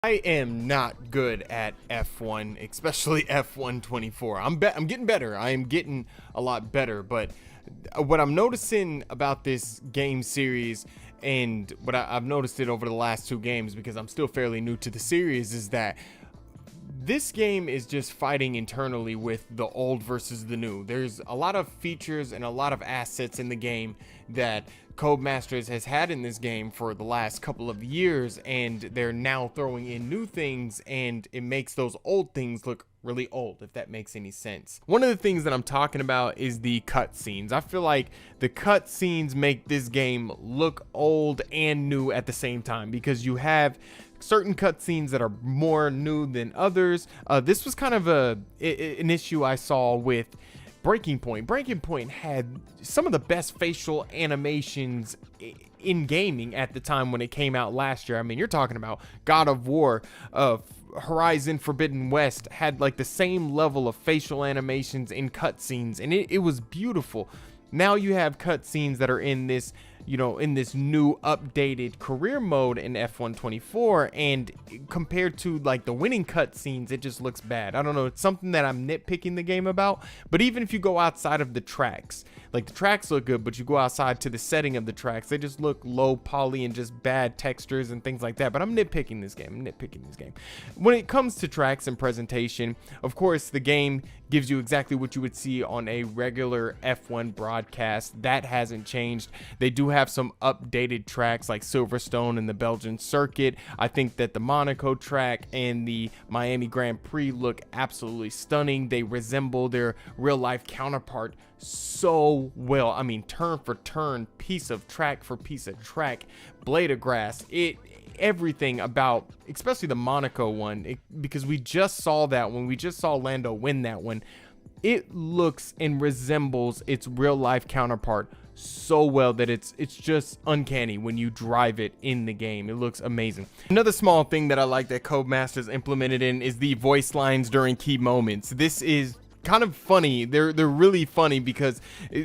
I am not good at F1, especially F1 24. I'm getting better. I am getting a lot better, but what I'm noticing about this game series and I've noticed it over the last two games because I'm still fairly new to the series is that this game is just fighting internally with the old versus the new. There's a lot of features and a lot of assets in the game that Codemasters has had in this game for the last couple of years, and they're now throwing in new things, and it makes those old things look really old, if that makes any sense. One of the things that I'm talking about is the cutscenes. I feel like the cutscenes make this game look old and new at the same time because you have certain cutscenes that are more new than others. This was kind of an issue I saw with Breaking Point. Breaking Point had some of the best facial animations in gaming at the time when it came out last year. I mean, you're talking about God of War, Horizon Forbidden West had like the same level of facial animations in cutscenes, and it was beautiful. Now you have cutscenes that are in this, in this new updated career mode in F1 24, and compared to like the winning cutscenes, it just looks bad. I don't know, it's something that I'm nitpicking the game about. But even if you go outside of the tracks, like the tracks look good, but you go outside to the setting of the tracks, they just look low poly and just bad textures and things like that. But I'm nitpicking this game. When it comes to tracks and presentation, of course, the game gives you exactly what you would see on a regular F1 broadcast. That hasn't changed. They do have some updated tracks like Silverstone and the Belgian circuit. I think that the Monaco track and the Miami Grand Prix look absolutely stunning. They resemble their real life counterpart so well. I mean, turn for turn, piece of track for piece of track, blade of grass, everything about, especially the Monaco one, because we just saw that when we just saw Lando win that one. It looks and resembles its real life counterpart so well that it's just uncanny when you drive it in the game. It looks amazing. Another small thing that I like that Codemasters implemented in is the voice lines during key moments. This is kind of funny. They're really funny because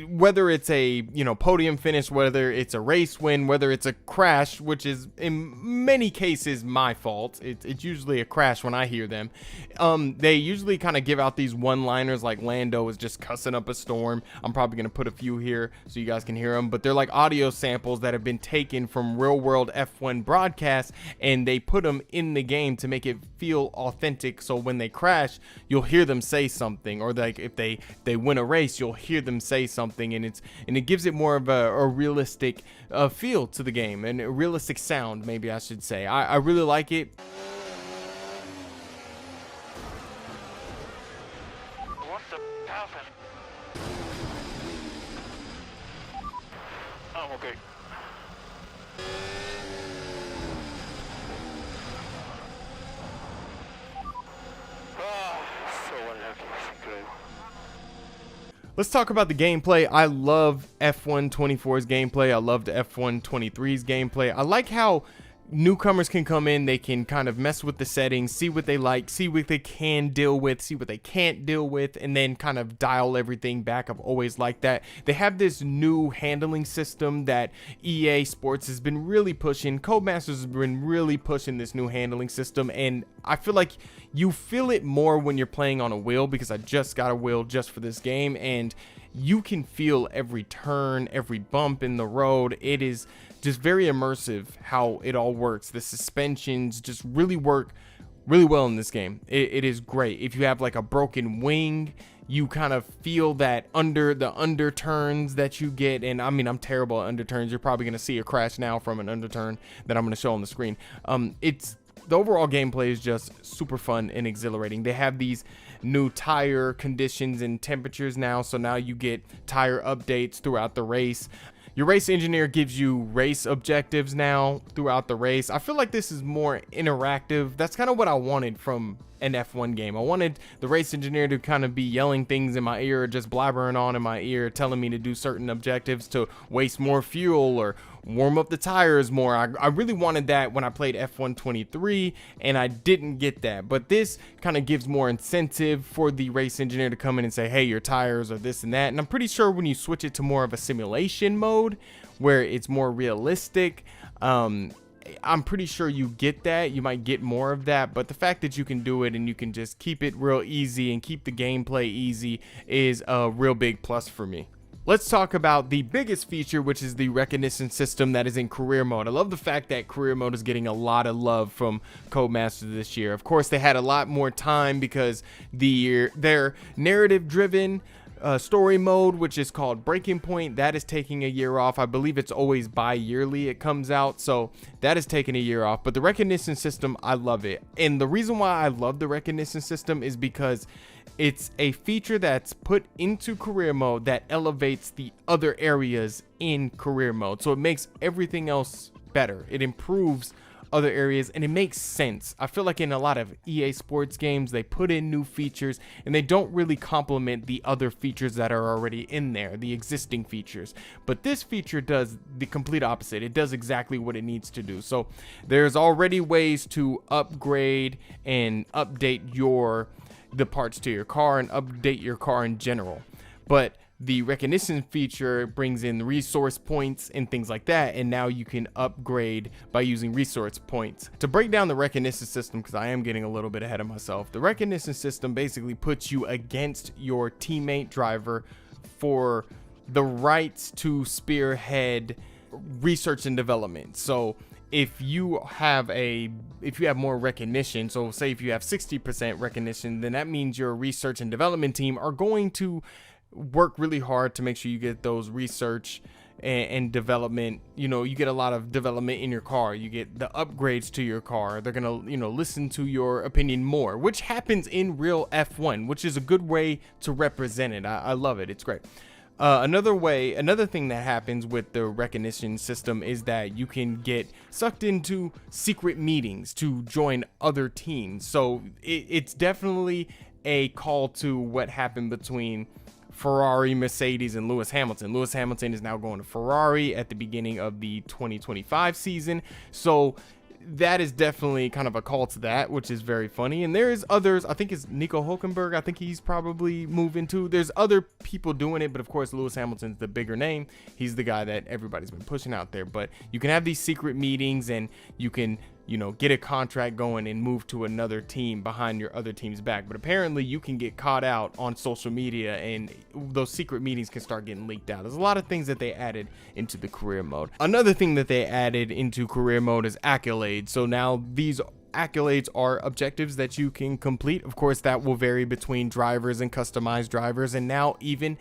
whether it's a podium finish, whether it's a race win, whether it's a crash, which is in many cases my fault, it's usually a crash when I hear them. They usually kind of give out these one-liners like Lando is just cussing up a storm. I'm probably gonna put a few here so you guys can hear them, but they're like audio samples that have been taken from real-world F1 broadcasts, and they put them in the game to make it feel authentic. So when they crash, you'll hear them say something, or like if they win a race, you'll hear them say something, and it gives it more of a realistic feel to the game, and a realistic sound, maybe I should say. I really like it. What the happened? Oh, okay. Let's talk about the gameplay. I love F1 24's gameplay. I loved F1 23's gameplay. I like how newcomers can come in, they can kind of mess with the settings, see what they like, see what they can deal with, see what they can't deal with, and then kind of dial everything back. I've always liked that. They have this new handling system that EA Sports has been really pushing. Codemasters has been really pushing this new handling system, and I feel like you feel it more when you're playing on a wheel, because I just got a wheel just for this game, and you can feel every turn, every bump in the road. It is just very immersive how it all works. The suspensions just really work really well in this game. It is great. If you have like a broken wing, you kind of feel that under the underturns that you get. And I mean, I'm terrible at underturns. You're probably going to see a crash now from an underturn that I'm going to show on the screen. The overall gameplay is just super fun and exhilarating. They have these new tire conditions and temperatures now, so now you get tire updates throughout the race. Your race engineer gives you race objectives now throughout the race. I feel like this is more interactive. That's kind of what I wanted from an F1 game. I wanted the race engineer to kind of be yelling things in my ear, just blabbering on in my ear, telling me to do certain objectives to waste more fuel or warm up the tires more. I really wanted that when I played F1 23, and I didn't get that. But this kind of gives more incentive for the race engineer to come in and say, hey, your tires are this and that. And I'm pretty sure when you switch it to more of a simulation mode where it's more realistic, I'm pretty sure you get that. You might get more of that, but the fact that you can do it and you can just keep it real easy and keep the gameplay easy is a real big plus for me. Let's talk about the biggest feature, which is the recognition system that is in career mode. I love the fact that career mode is getting a lot of love from Codemasters this year. Of course, they had a lot more time because their narrative-driven story mode, which is called Breaking Point, that is taking a year off. I believe it's always bi-yearly it comes out, so that is taking a year off. But the recognition system, I love it. And the reason why I love the recognition system is because it's a feature that's put into career mode that elevates the other areas in career mode. So it makes everything else better. It improves other areas and it makes sense. I feel like in a lot of EA Sports games, they put in new features and they don't really complement the other features that are already in there, the existing features. But this feature does the complete opposite. It does exactly what it needs to do. So there's already ways to upgrade and update the parts to your car and update your car in general. But the recognition feature brings in resource points and things like that, and now you can upgrade by using resource points. To break down the recognition system, because I am getting a little bit ahead of myself, the recognition system basically puts you against your teammate driver for the rights to spearhead research and development. So if you have more recognition, so say if you have 60% recognition, then that means your research and development team are going to work really hard to make sure you get those research and development. You know, you get a lot of development in your car, you get the upgrades to your car. They're gonna, listen to your opinion more, which happens in real F1, which is a good way to represent it. I love it. It's great. Another thing that happens with the recognition system is that you can get sucked into secret meetings to join other teams. So it's definitely a call to what happened between Ferrari, Mercedes, and Lewis Hamilton. Lewis Hamilton is now going to Ferrari at the beginning of the 2025 season. So that is definitely kind of a call to that, which is very funny. And there's others. I think it's Nico Hulkenberg. I think he's probably moving to. There's other people doing it, but of course Lewis Hamilton's the bigger name. He's the guy that everybody's been pushing out there. But you can have these secret meetings and you can, get a contract going and move to another team behind your other team's back. But apparently you can get caught out on social media and those secret meetings can start getting leaked out. There's a lot of things that they added into the career mode. Another thing that they added into career mode is accolades. So now these accolades are objectives that you can complete. Of course, that will vary between drivers and customized drivers, and now even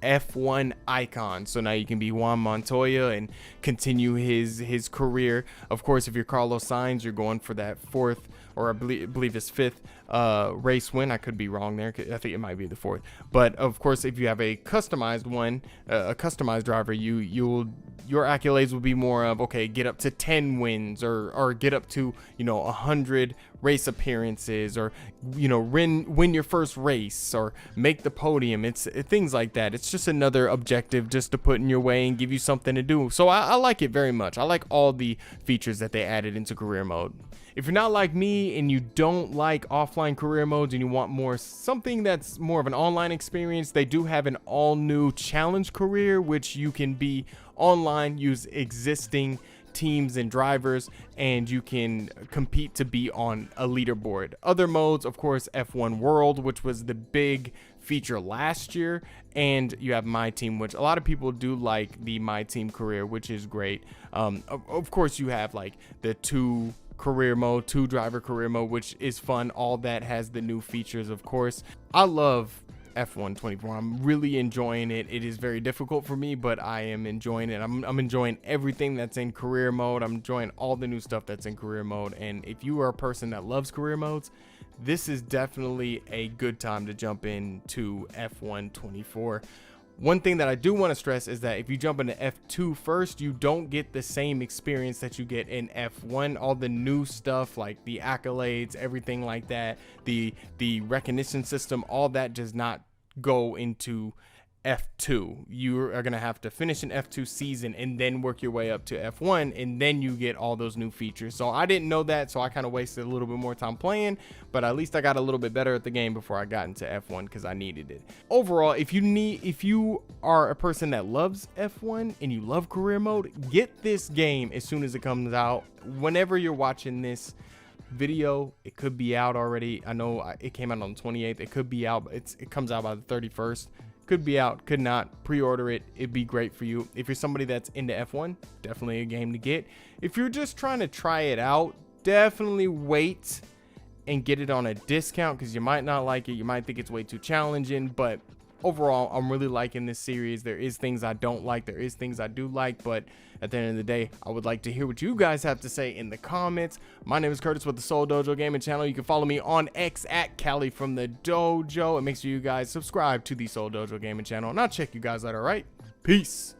F1 icon. So now you can be Juan Montoya and continue his career. Of course, if you're Carlos Sainz, you're going for that fourth, or I believe it's fifth race win. I could be wrong there. I think it might be the fourth. But of course, if you have a customized one, a customized driver, your accolades will be more of, okay, get up to 10 wins or get up to 100 race appearances, or win your first race or make the podium. It's things like that. It's just another objective just to put in your way and give you something to do. So I like it very much. I like all the features that they added into career mode. If you're not like me and you don't like offline career modes and you want something that's more of an online experience, they do have an all new challenge career, which you can be online, use existing teams and drivers, and you can compete to be on a leaderboard. Other modes, of course, F1 World, which was the big feature last year, and you have My Team, which a lot of people do like the My Team career, which is great. Of course, you have like the two driver career mode, which is fun. All that has the new features, of course. I love F1 24. I'm really enjoying it. It is very difficult for me, but I am enjoying it. I'm enjoying everything that's in career mode. I'm enjoying all the new stuff that's in career mode. And if you are a person that loves career modes, this is definitely a good time to jump into F1 24. One thing that I do want to stress is that if you jump into F2 first, you don't get the same experience that you get in F1. All the new stuff like the accolades, everything like that, the recognition system, all that does not go into F2. You are going to have to finish an F2 season and then work your way up to F1, and then you get all those new features. So I didn't know that, so I kind of wasted a little bit more time playing, but at least I got a little bit better at the game before I got into F1 because I needed it. Overall, if you are a person that loves F1 and you love career mode, get this game as soon as it comes out. Whenever you're watching this video, it could be out already. I know it came out on the 28th. It could be out, but it comes out by the 31st. Could be out, could not. Pre-order it. It'd be great for you. If you're somebody that's into F1, definitely a game to get. If you're just trying to try it out, definitely wait and get it on a discount because you might not like it. You might think it's way too challenging, but overall, I'm really liking this series. There is things I don't like. There is things I do like, but at the end of the day, I would like to hear what you guys have to say in the comments. My name is Curtis with the Seoul Dojo Gaming Channel. You can follow me on X at Cali from the Dojo, and make sure you guys subscribe to the Seoul Dojo Gaming Channel, and I'll check you guys later, all right? Peace.